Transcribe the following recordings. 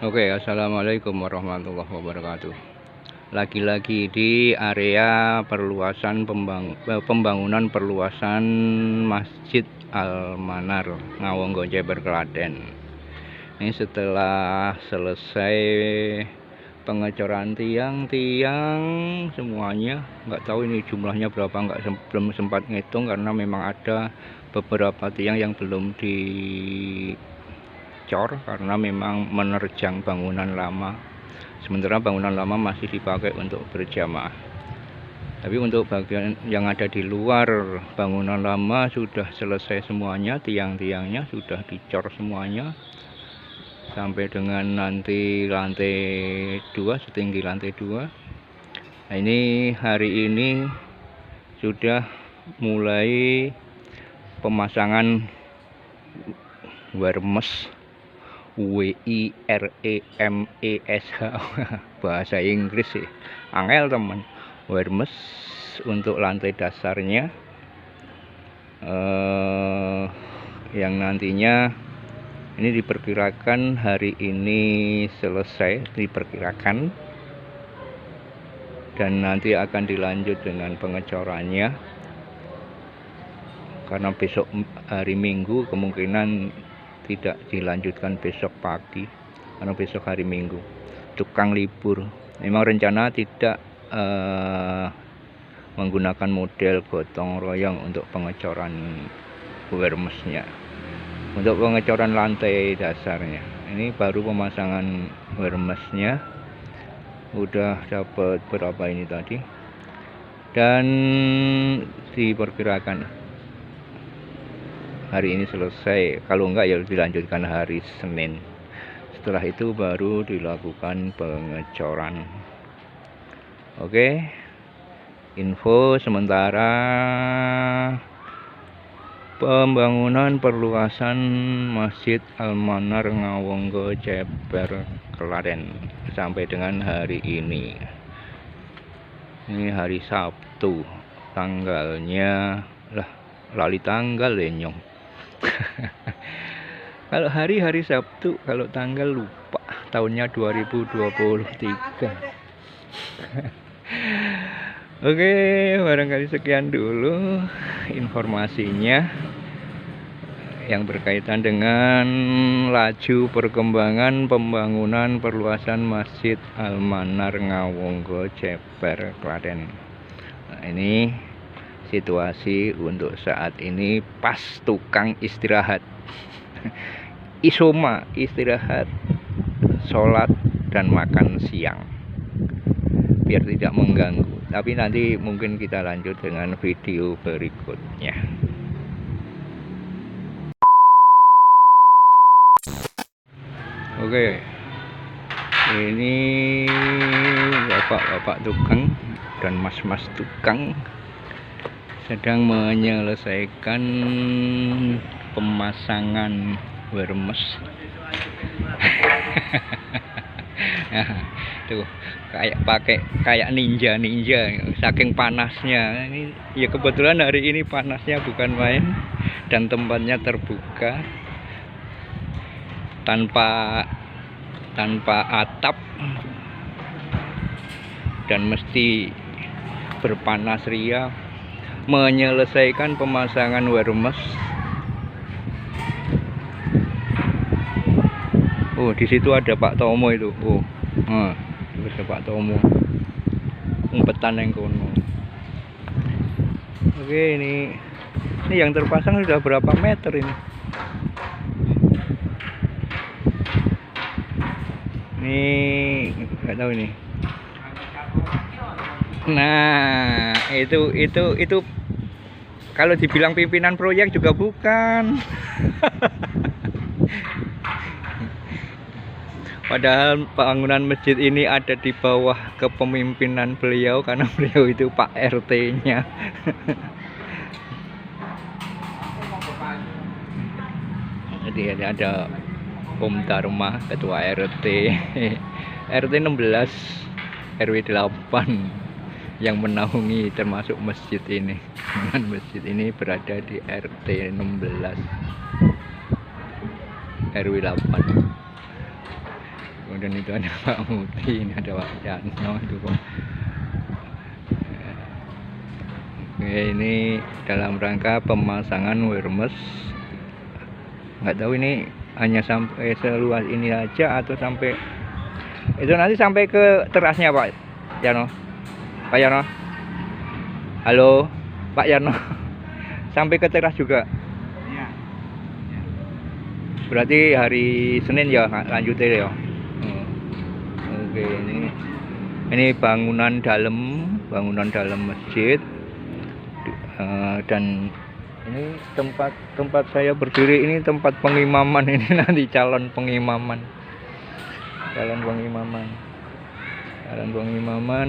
Oke, assalamualaikum warahmatullahi wabarakatuh. Lagi-lagi di area pembangunan perluasan Masjid Al-Manar, Ngawonggo, Jeber, Klaten. Ini setelah selesai pengecoran tiang-tiang semuanya, nggak tahu ini jumlahnya berapa, belum sempat ngitung karena memang ada beberapa tiang yang belum dicor karena memang menerjang bangunan lama. Sementara bangunan lama masih dipakai untuk berjamaah. Tapi untuk bagian yang ada di luar bangunan lama sudah selesai semuanya, tiang-tiangnya sudah dicor semuanya sampai dengan nanti lantai 2, setinggi lantai 2. Nah, ini hari ini sudah mulai pemasangan wermes, WIREMESH bahasa Inggris sih, angel teman. Wermes untuk lantai dasarnya, yang nantinya ini diperkirakan hari ini selesai, diperkirakan, dan nanti akan dilanjut dengan pengecorannya karena besok hari Minggu kemungkinan tidak dilanjutkan besok pagi karena besok hari Minggu, tukang libur. Memang rencana tidak menggunakan model gotong royong untuk pengecoran wermesnya, untuk pengecoran lantai dasarnya. Ini baru pemasangan wermesnya, udah dapat berapa ini tadi, dan diperkirakan hari ini selesai, kalau enggak ya dilanjutkan hari Senin. Setelah itu baru dilakukan pengecoran. Oke, info sementara pembangunan perluasan Masjid Al-Manar Ngawonggo, Jeber, Klaten sampai dengan hari ini. Ini hari Sabtu, tanggalnya lali tanggal lenyong. Kalau hari Sabtu, kalau tanggal lupa, tahunnya 2023. Oke, barangkali sekian dulu informasinya yang berkaitan dengan laju perkembangan pembangunan perluasan Masjid Al-Manar Ngawonggo, Jeber, Klaten. Nah, ini situasi untuk saat ini pas tukang istirahat. Isoma, istirahat, sholat, dan makan siang biar tidak mengganggu. Tapi nanti mungkin kita lanjut dengan video berikutnya. Oke, ini bapak-bapak tukang dan mas-mas tukang sedang menyelesaikan pemasangan wermes. Tuh, kayak ninja saking panasnya. Ini ya kebetulan hari ini panasnya bukan main dan tempatnya terbuka tanpa atap dan mesti berpanas ria menyelesaikan pemasangan wermes. Oh, di situ ada Pak Tomo itu. Oh, terus Pak Tomo umpetan yang kono. Oke, ini yang terpasang sudah berapa meter ini? Ini nggak tahu ini. Nah, itu kalau dibilang pimpinan proyek juga bukan. Padahal bangunan masjid ini ada di bawah kepemimpinan beliau karena beliau itu Pak RT-nya. Jadi ada Om Dharma, ketua RT, RT 16, RW 8 yang menaungi termasuk masjid ini. Masjid ini berada di RT 16, RW 8. Kemudian itu ada Pak Muti, ini ada Pak Yatno itu Pak. Oke, ini dalam rangka pemasangan Wermes. Nggak tahu ini hanya sampai seluas ini aja atau sampai itu nanti sampai ke terasnya Pak Yano. Pak Yano. Halo, Pak Yano. Sampai ke teras juga. Iya. Berarti hari Senin ya lanjutnya ya. Oke, ini bangunan dalam masjid. Dan ini tempat saya berdiri, ini tempat pengimaman, ini nanti calon pengimaman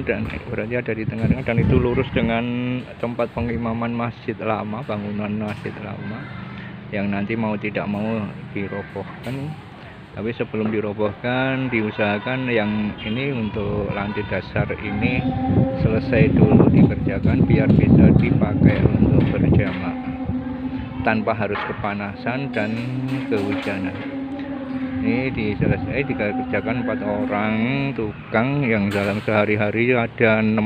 dan berarti ada di tengah-tengah, dan itu lurus dengan tempat pengimaman masjid lama, bangunan masjid lama yang nanti mau tidak mau dirobohkan. Tapi sebelum dirobohkan diusahakan yang ini untuk lantai dasar ini selesai dulu dikerjakan biar bisa dipakai untuk berjamaah tanpa harus kepanasan dan kehujanan. Ini dikerjakan 4 orang tukang yang dalam sehari-hari ada 6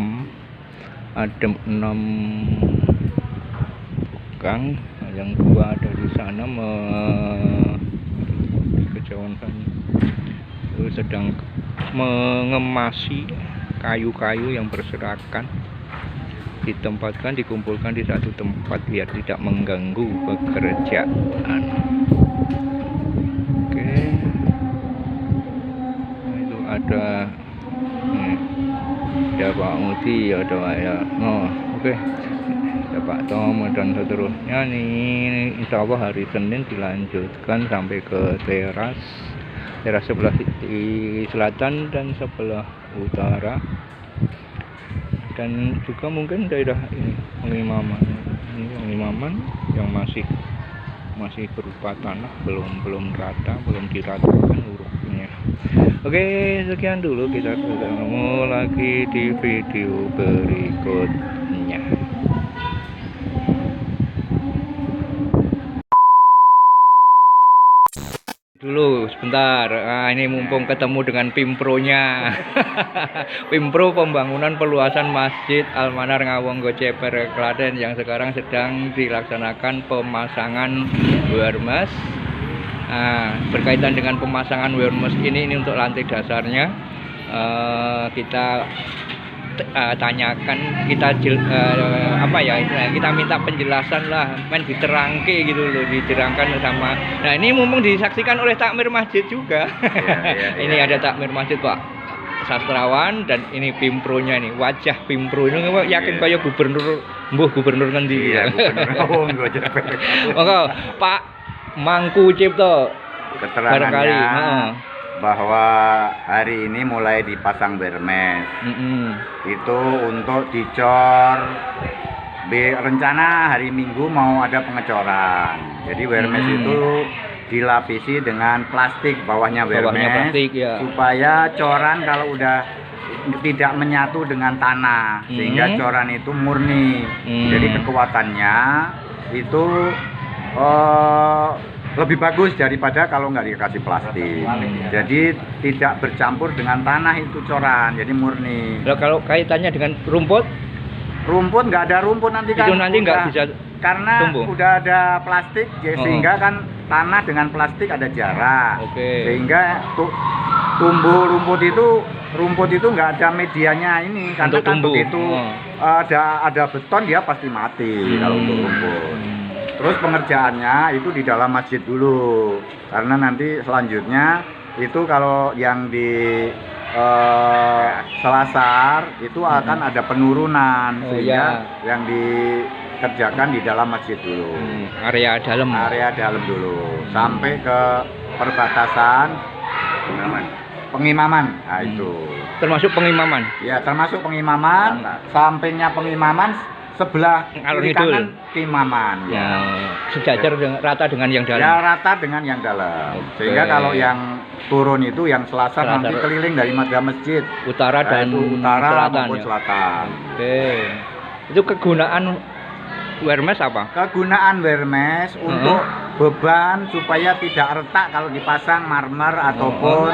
tukang, yang 2 ada di sana kejauhan sana itu sedang mengemasi kayu-kayu yang berserakan, dikumpulkan di satu tempat biar tidak mengganggu pekerjaan. Oke, nah, itu ada Pak Muti, ada Pak Yatno. Oke, ada Pak Tom dan seterusnya. Ini insya Allah hari Senin dilanjutkan sampai ke teras sebelah di selatan dan sebelah utara, dan juga mungkin daerah ini pengimaman yang masih berupa tanah, belum rata, belum diratakan hurufnya. Oke, sekian dulu, kita ketemu lagi di video berikutnya. Dulu sebentar, ini mumpung ketemu dengan Pimpronya. Pimpro pembangunan perluasan Masjid Al-Manar Ngawonggo Ceper Klaten yang sekarang sedang dilaksanakan pemasangan Wermes. Berkaitan dengan pemasangan Wermes ini untuk lantai dasarnya, kita tanyakan, kita kita minta penjelasan lah, diterangke gitu loh, diterangkan sama. Nah, ini mumpung disaksikan oleh takmir masjid juga. Ini ada takmir masjid Pak Sastrawan, dan ini Pimpronya nih, wajah Pimpro ini yakin kayak gubernur ngendi ya. Monggo Pak Mangku Cipto, keterangannya bahwa hari ini mulai dipasang Wermes. Itu untuk dicor. Rencana hari Minggu mau ada pengecoran. Jadi Wermes itu dilapisi dengan plastik, bawahnya Wermes, ya, supaya coran kalau udah tidak menyatu dengan tanah, sehingga coran itu murni. Jadi kekuatannya itu lebih bagus daripada kalau nggak dikasih plastik. Jadi tidak bercampur dengan tanah itu coran, jadi murni. Nah, kalau kaitannya dengan rumput nggak ada rumput nanti kan. Itu nanti nggak bisa karena tumbuh. Udah ada plastik, sehingga kan tanah dengan plastik ada jarak. Sehingga tumbuh rumput itu nggak ada medianya ini, karena kan begitu ada beton dia pasti mati kalau untuk rumput. Terus pengerjaannya itu di dalam masjid dulu, karena nanti selanjutnya itu kalau yang di Selasar itu akan ada penurunan, sehingga yang dikerjakan di dalam masjid dulu. Area dalam dulu sampai ke perbatasan pengimaman. Nah, itu termasuk pengimaman. Ya, termasuk pengimaman. Sampingnya pengimaman, sebelah kiri kanan Imaman. Ya, sejajar rata dengan yang dalam. Ya, rata dengan yang dalam. Sehingga kalau yang turun itu yang Selasar nanti keliling dari masjid utara dan selatan. Itu kegunaan Wermes apa? Kegunaan Wermes untuk beban supaya tidak retak kalau dipasang marmer ataupun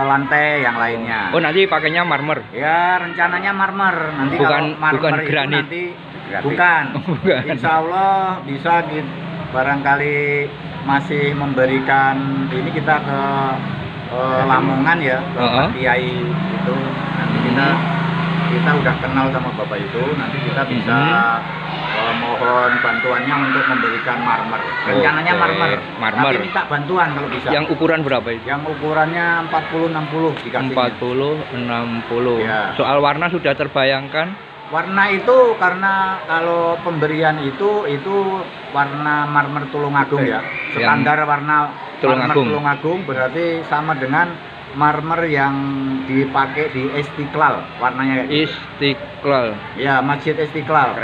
lantai yang lainnya. Oh, nanti pakainya marmer? Ya, rencananya marmer. Nanti bukan, kalau marmer bukan itu granit. nanti bukan. Bukan. Insya Allah bisa barangkali masih memberikan ini kita ke Lamongan ya, ke Pak Kiai itu. Nanti kita udah kenal sama Bapak itu, nanti kita bisa mohon bantuannya untuk memberikan marmer. Rencananya marmer. Tapi minta bantuan kalau bisa. Yang ukuran berapa itu? Yang ukurannya 40-60 dikasihnya. 40-60. Ya. Soal warna sudah terbayangkan? Warna itu karena kalau pemberian itu warna marmer Tulungagung ya. Standar warna marmer Tulungagung berarti sama dengan marmer yang dipakai di Istiqlal warnanya kayak gitu. Istiqlal. Ya, Masjid Istiqlal.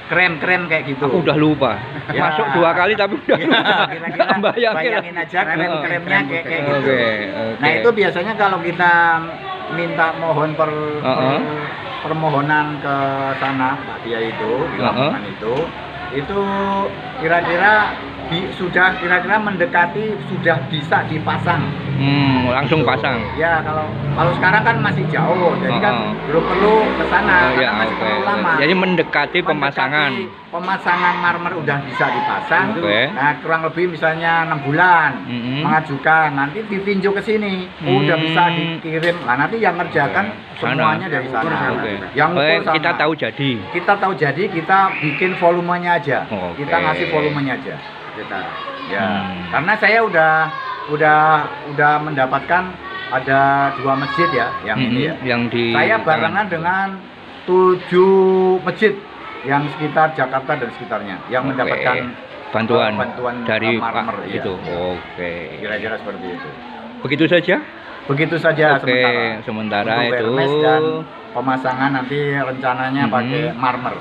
Krem kayak gitu. Aku udah lupa. Ya. Masuk 2 kali tapi udah lupa. Kira-kira bayangin aja kremnya kayak gitu. Nah, itu biasanya kalau kita minta mohon permohonan ke sana Pak Dia itu di Lamongan itu kira-kira sudah mendekati sudah bisa dipasang. Langsung pasang. Ya, kalau sekarang kan masih jauh, jadi kan belum perlu ke sana karena masih perlu lama. Jadi mendekati pemasangan. Pemasangan marmer udah bisa dipasang. Nah, kurang lebih misalnya 6 bulan mengajukan, nanti ditinjau ke sini, udah bisa dikirim. Nah, nanti yang ngerjakan semuanya dari sana. Yang ukur kita tahu jadi. Kita bikin volumenya aja. Kita ngasih volumenya aja. Karena saya udah mendapatkan ada 2 masjid ya yang ini ya. Saya barengan dengan 7 masjid yang sekitar Jakarta dan sekitarnya yang mendapatkan bantuan dari marmer itu. Kira-kira seperti itu. Begitu saja sementara untuk itu dan pemasangan nanti rencananya pakai marmer.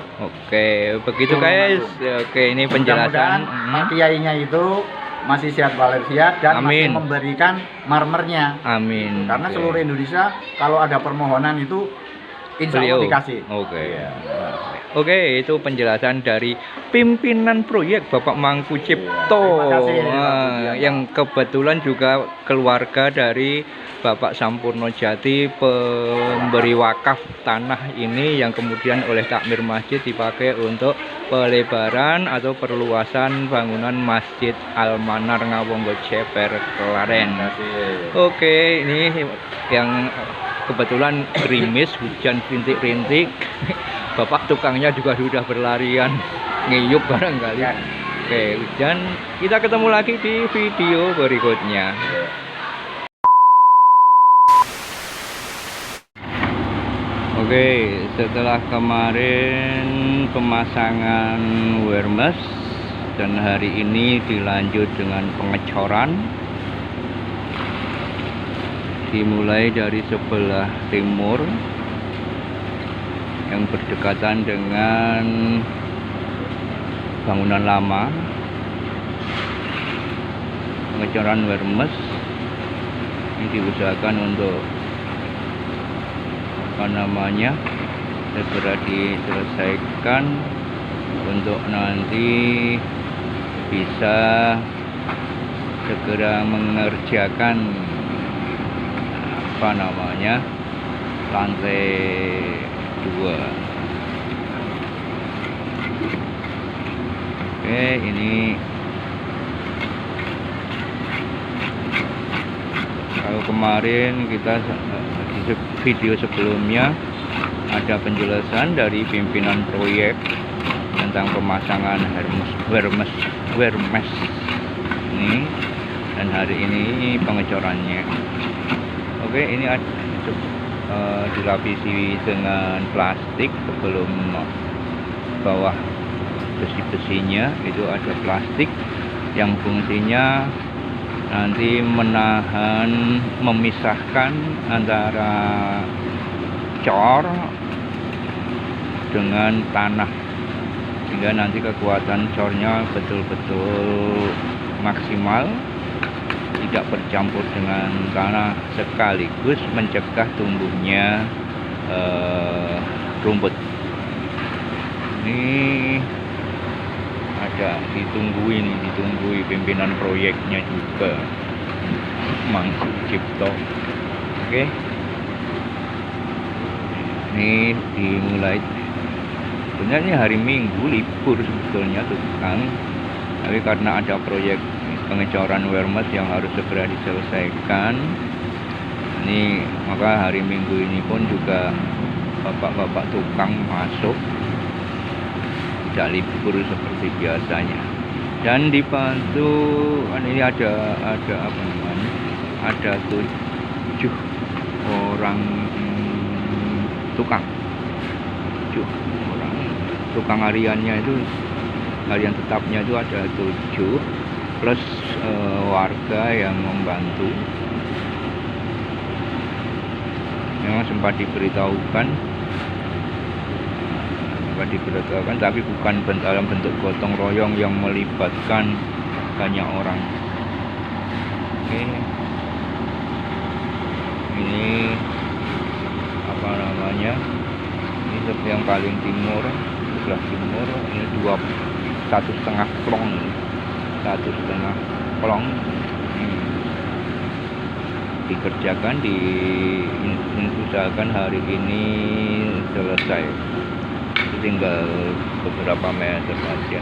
Begitu guys. Ini penjelasan. Pak Kiainya itu masih sehat walafiat dan masih memberikan marmernya. Amin. Karena seluruh Indonesia kalau ada permohonan itu insya Allah dikasih. Itu penjelasan dari pimpinan proyek Bapak Mangku Cipto. Yang kebetulan juga keluarga dari Bapak Sampurno Jati, pemberi wakaf tanah ini yang kemudian oleh takmir masjid dipakai untuk pelebaran atau perluasan bangunan Masjid Al-Manar Ngawonggo Ceper Kelaren. Ini yang kebetulan gerimis, hujan rintik-rintik. Bapak tukangnya juga sudah berlarian ngiyup barangkali. Hujan. Kita ketemu lagi di video berikutnya. Setelah kemarin pemasangan wermes dan hari ini dilanjut dengan pengecoran, dimulai dari sebelah timur yang berdekatan dengan bangunan lama. Pengecoran wermes ini diusahakan untuk segera diselesaikan untuk nanti bisa segera mengerjakan lantai 2. Ini kalau kemarin kita di video sebelumnya ada penjelasan dari pimpinan proyek tentang pemasangan wermes ini, dan hari ini pengecorannya. Ini dilapisi dengan plastik sebelum bawah besi-besinya itu ada plastik yang fungsinya nanti memisahkan antara cor dengan tanah, sehingga nanti kekuatan cornya betul-betul maksimal, tidak bercampur dengan tanah, sekaligus mencegah tumbuhnya rumput. Ini tidak ditungguin pimpinan proyeknya juga, Mang Sucipto. Oke, ini dimulai. Sebenarnya hari Minggu libur sebetulnya tukang, tapi karena ada proyek pengecoran Wermes yang harus segera diselesaikan, ini maka hari Minggu ini pun juga bapak-bapak tukang masuk, tidak libur seperti biasanya. Dan dibantu, ini ada apa namanya, ada 7 orang tukang, 7 orang tukang hariannya itu, harian tetapnya itu ada 7 plus warga yang membantu. Memang sempat diberitahukan, tapi bukan dalam bentuk gotong royong yang melibatkan banyak orang. Oke, ini apa namanya, ini yang paling timur, sebelah timur, ini 1,5 plong, 1,5 plong dikerjakan, diusahakan hari ini selesai, tinggal beberapa meter saja.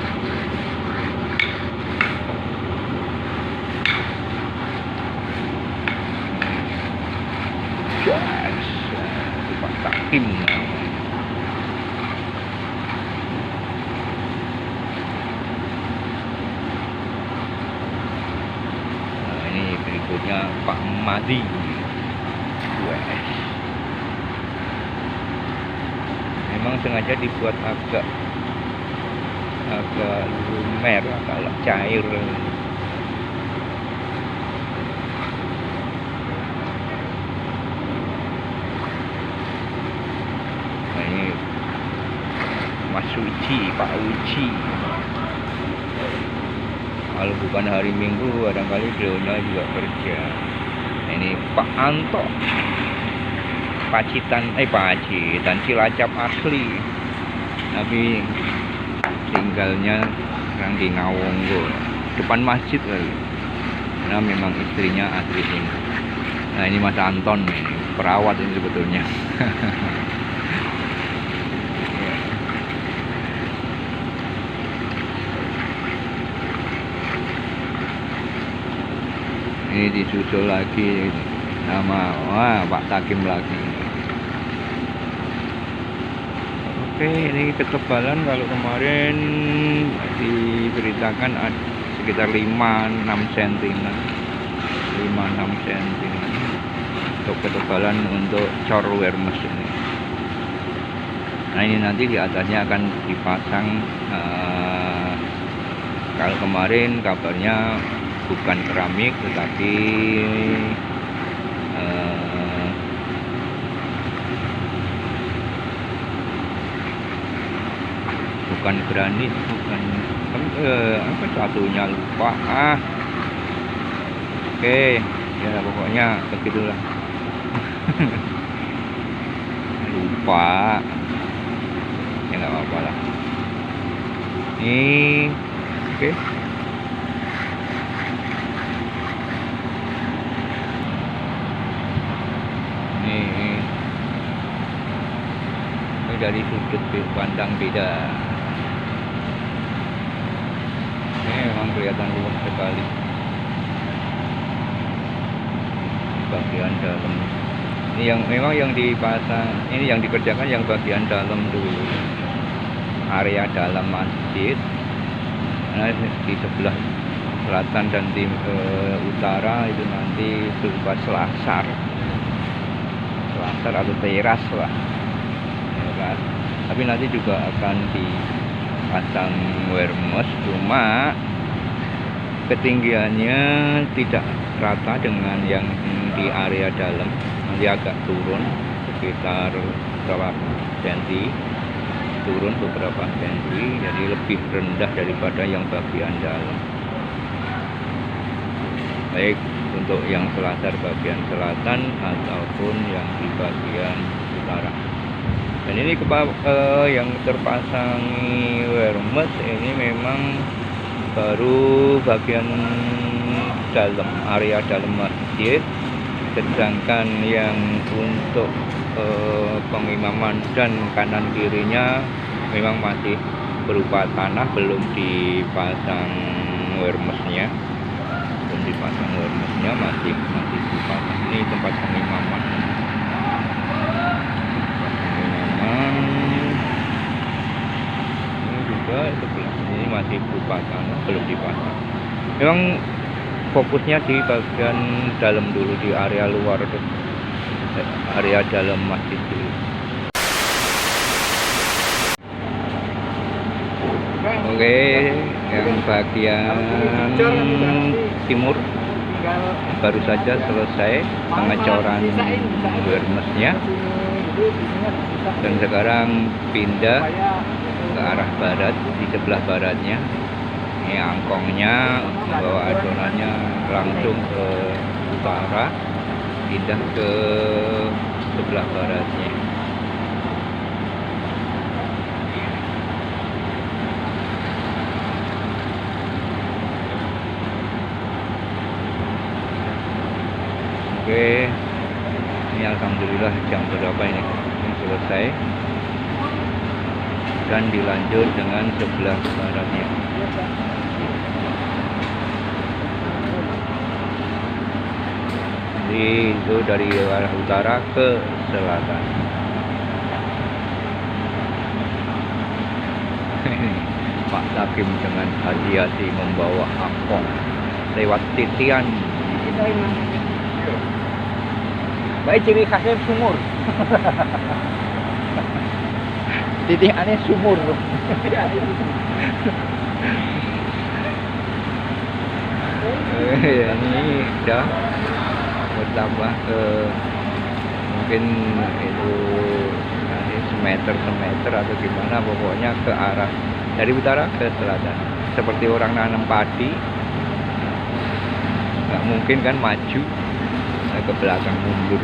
Pak Takim. Nah, ini berikutnya Pak Madi. Memang sengaja dibuat agak lumer, agak cair. Nah, ini Mas Uci, Pak Uci. Kalau bukan hari Minggu barangkali beliaunya juga kerja. Nah, ini Pak Anto, Pacitan Cilacap asli, tapi tinggalnya sekarang di Ngawonggo, depan masjid lagi, karena memang istrinya asli sini. Nah, ini Mas Anton, perawat ini sebetulnya. Ini disusul lagi nama Pak Takim lagi. Oke, ini ketebalan kalau kemarin diberitakan sekitar 5-6 cm, 5-6 cm untuk ketebalan untuk cor Wermes ini. Nah, ini nanti di atasnya akan dipasang, kalau kemarin kabarnya bukan keramik tetapi bukan granit, bukan apa satunya lupa. Oke, ya pokoknya begitulah. Lupa ya, nggak apa-apa lah. Ini oke. Ini dari sudut pandang beda. Ini memang kelihatan luas sekali bagian dalam. Ini yang memang yang dipasang, ini yang dikerjakan yang bagian dalam dulu, area dalam masjid. Nah, di sebelah selatan dan utara itu nanti berupa selasar atau teras lah, ya kan? Tapi nanti juga akan dipasang Wermes, cuma ketinggiannya tidak rata dengan yang di area dalam, nanti agak turun sekitar beberapa senti, jadi lebih rendah daripada yang bagian dalam. Baik untuk yang selasar bagian selatan ataupun yang di bagian utara. Dan ini yang terpasang Wermes ini memang baru bagian dalam, area dalam masjid. Sedangkan yang untuk pengimaman dan kanan kirinya memang masih berupa tanah, belum dipasang wermesnya, masih berupa tanah. Ini tempat pengimaman. Ini juga sebelah ini masih berupa tanah, belum dipasang. Memang fokusnya di bagian dalam dulu, di area luar, area dalam masjid dulu. Oke, yang bagian timur baru saja selesai pengecoran wermesnya, dan sekarang pindah ke arah barat. Di sebelah baratnya ini angkongnya, membawa adonannya langsung ke utara, pindah ke sebelah baratnya. Oke, ini alhamdulillah jam berapa ini selesai, dan dilanjut dengan sebelah baratnya. Jadi itu dari arah utara ke selatan. Pak Takim dengan hati-hati membawa angkong lewat titian. Baik, ciri khasnya sumur. Titiannya sumur. Ini udah bertambah ke mungkin itu nanti semeter atau gimana, pokoknya ke arah dari utara ke selatan. Seperti orang nanam padi, nggak mungkin kan maju ke belakang, mundur.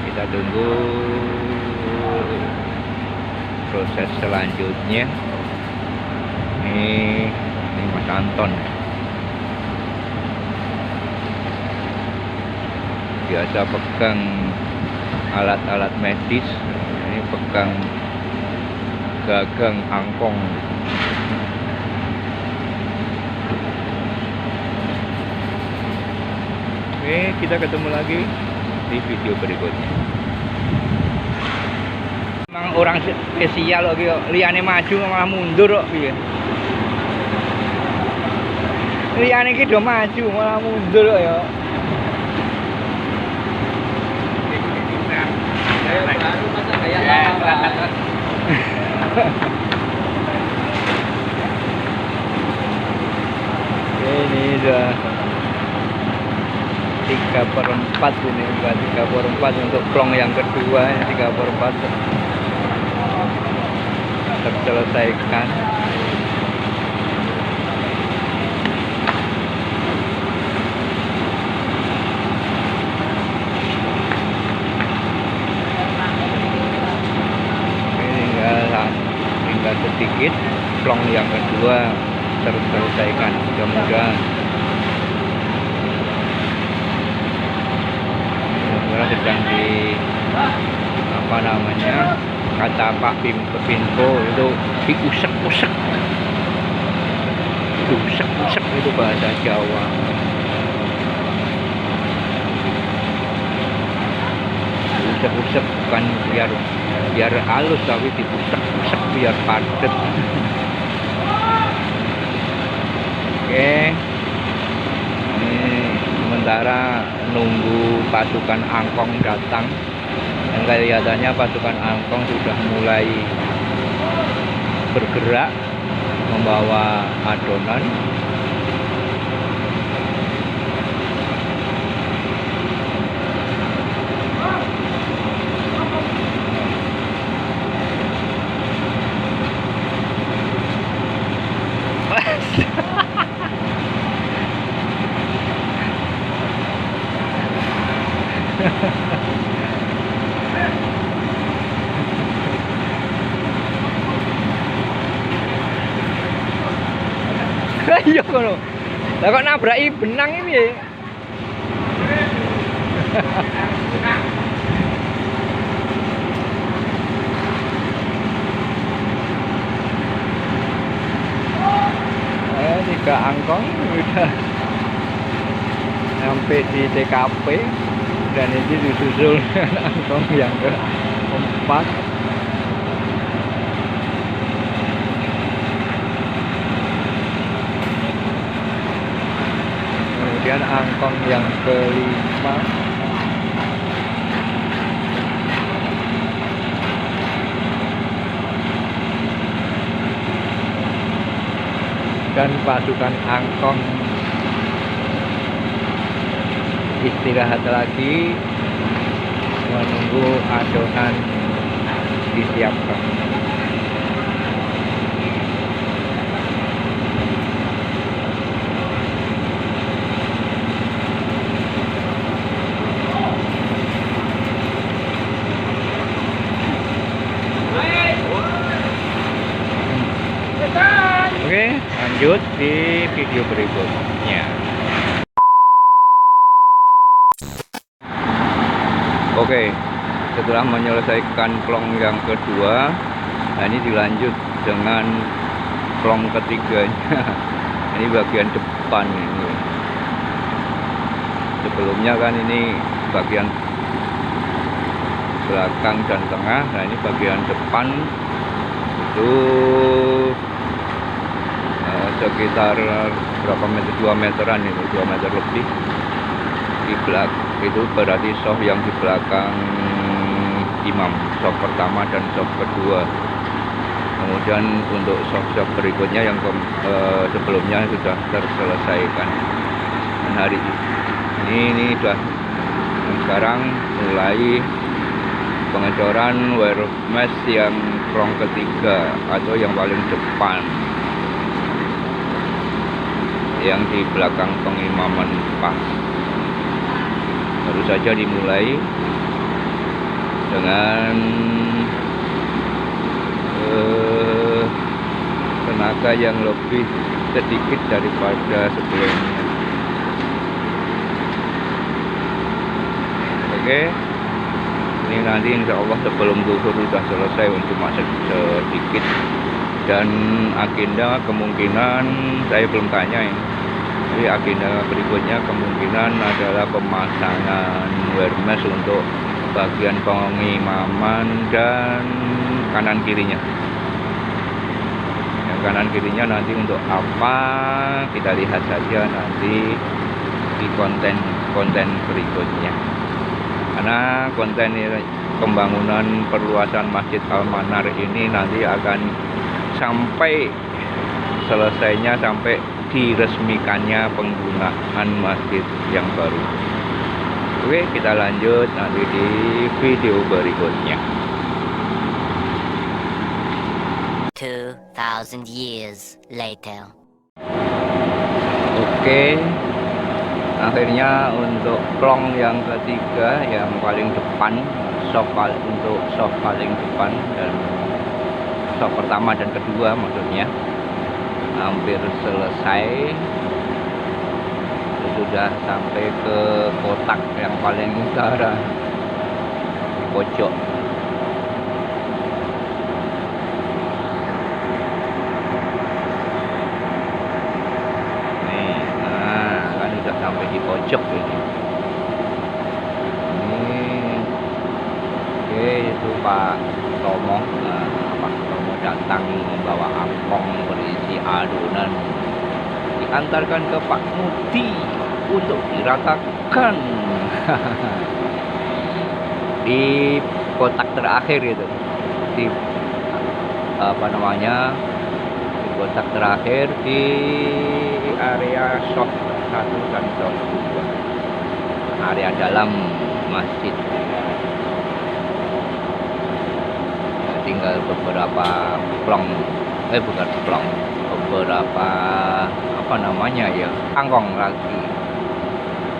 Kita tunggu proses selanjutnya. Ini Mas Anton, biasa pegang alat-alat medis, ini pegang gagang angkong. Oke, kita ketemu lagi di video berikutnya. Memang orang spesial loh, liane maju malah mundur kok piye. Liane iki do maju malah mundur kok ya. Baru masa kayak ini udah 3/4 ini, bukan 3/4 untuk plong yang kedua, 3/4 terselesaikan. Tinggal sedikit plong yang kedua terselesaikan, mudah-mudahan. Sedang di apa namanya, kata Pak Pinko itu diusek-usek, diusek-usek itu bahasa Jawa. Diusek-usek bukan biar halus, tapi diusek-usek biar padat. Oke, ini sementara nunggu pasukan angkong datang, dan kelihatannya pasukan angkong sudah mulai bergerak membawa adonan. Iya ngono. Lah kok nabraki benang iki piye? Tiga angkong udah sampai di TKP dan ini disusul angkong yang keempat. Kemudian angkong yang kelima. Dan pasukan angkong istirahat lagi menunggu adonan disiapkan. Oke, lanjut di video berikutnya. Oke, setelah menyelesaikan plong yang kedua, nah ini dilanjut dengan plong ketiganya. Ini bagian depan ini. Sebelumnya kan ini bagian belakang dan tengah. Nah ini bagian depan itu sekitar berapa meter, 2 meteran ini, 2 meter lebih. Di belakang itu berarti soft yang di belakang imam, soft pertama dan soft kedua. Kemudian untuk soft berikutnya yang sebelumnya sudah terselesaikan. Dan hari ini sudah sekarang mulai pengecoran wire mesh yang plong ketiga atau yang paling depan, yang di belakang pengimaman pas. Baru saja dimulai dengan tenaga yang lebih sedikit daripada sebelumnya. Oke, ini nanti insya Allah sebelum zuhur sudah selesai untuk masak sedikit. Dan agenda kemungkinan saya belum tanya ini. Jadi agenda berikutnya kemungkinan adalah pemasangan wire mesh untuk bagian pengimaman dan kanan kirinya. Yang kanan kirinya nanti untuk apa kita lihat saja nanti di konten berikutnya. Karena konten pembangunan perluasan Masjid Al-Manar ini nanti akan sampai selesainya, sampai diresmikannya penggunaan masjid yang baru. Oke, kita lanjut nanti di video berikutnya. 2000 years later. Oke, akhirnya untuk plong yang ketiga yang paling depan, untuk soft paling depan dan soft pertama dan kedua maksudnya hampir selesai. Sudah sampai ke kotak yang paling utara di pojok. Nih, nah kan sudah sampai di pojok ini. Oke, itu Pak Tomo. Nah, Pak Tomo datang membawa angkong berisi adonan, diantarkan ke Pak Mudi untuk diratakan di kotak terakhir itu, di apa namanya, di kotak terakhir di area soft 1 dan soft 2, area dalam masjid. Tinggal beberapa plong, bukan plong, beberapa apa namanya ya, angkong lagi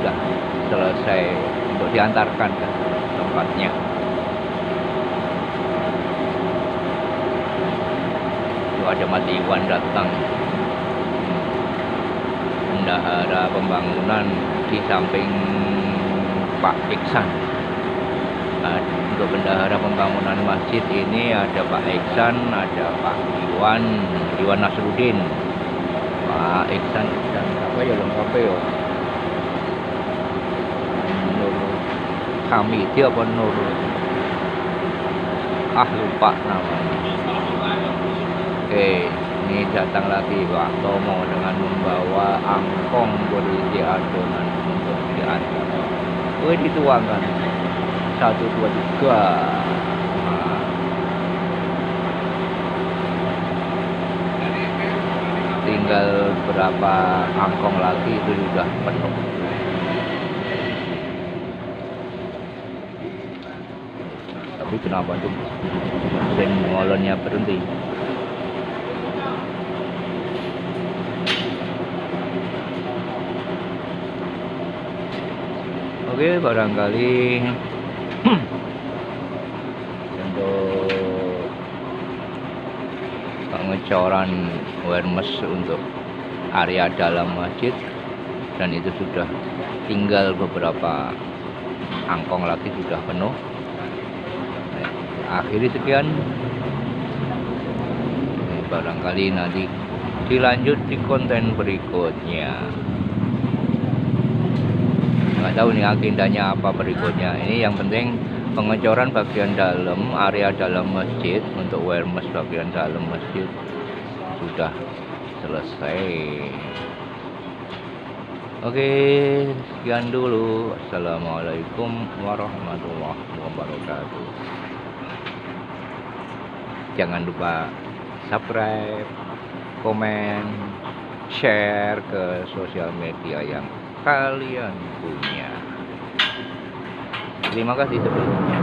sudah selesai untuk diantarkan ke tempatnya. Itu ada Mas Iwan datang. bendahara pembangunan di samping Pak Iksan. Nah, untuk bendahara pembangunan masjid ini ada Pak Iksan, ada Pak Iwan Nasruddin. Pak Iksan dan apa ya lengkapnya ya? Nur Hamidi apa Nur? Lupa namanya. Oke, ini datang lagi Pak Tomo dengan membawa angkong berisi adonan untuk diantar. Dituangkan 1, 2, 3. Nah. Tinggal berapa angkong lagi itu sudah penuh. Tapi kenapa tuh mesin ngolonnya berhenti? Oke, barangkali untuk pengecoran awareness untuk area dalam masjid, dan itu sudah tinggal beberapa angkong lagi sudah penuh. Akhiri sekian. Barangkali nanti dilanjut di konten berikutnya. Nggak tahu nih agendanya apa berikutnya. Ini yang penting pengecoran bagian dalam area dalam masjid untuk awareness bagian dalam masjid sudah selesai. Oke, sekian dulu. Assalamualaikum warahmatullahi wabarakatuh. Jangan lupa subscribe, komen, share ke sosial media yang kalian punya. Terima kasih sebelumnya.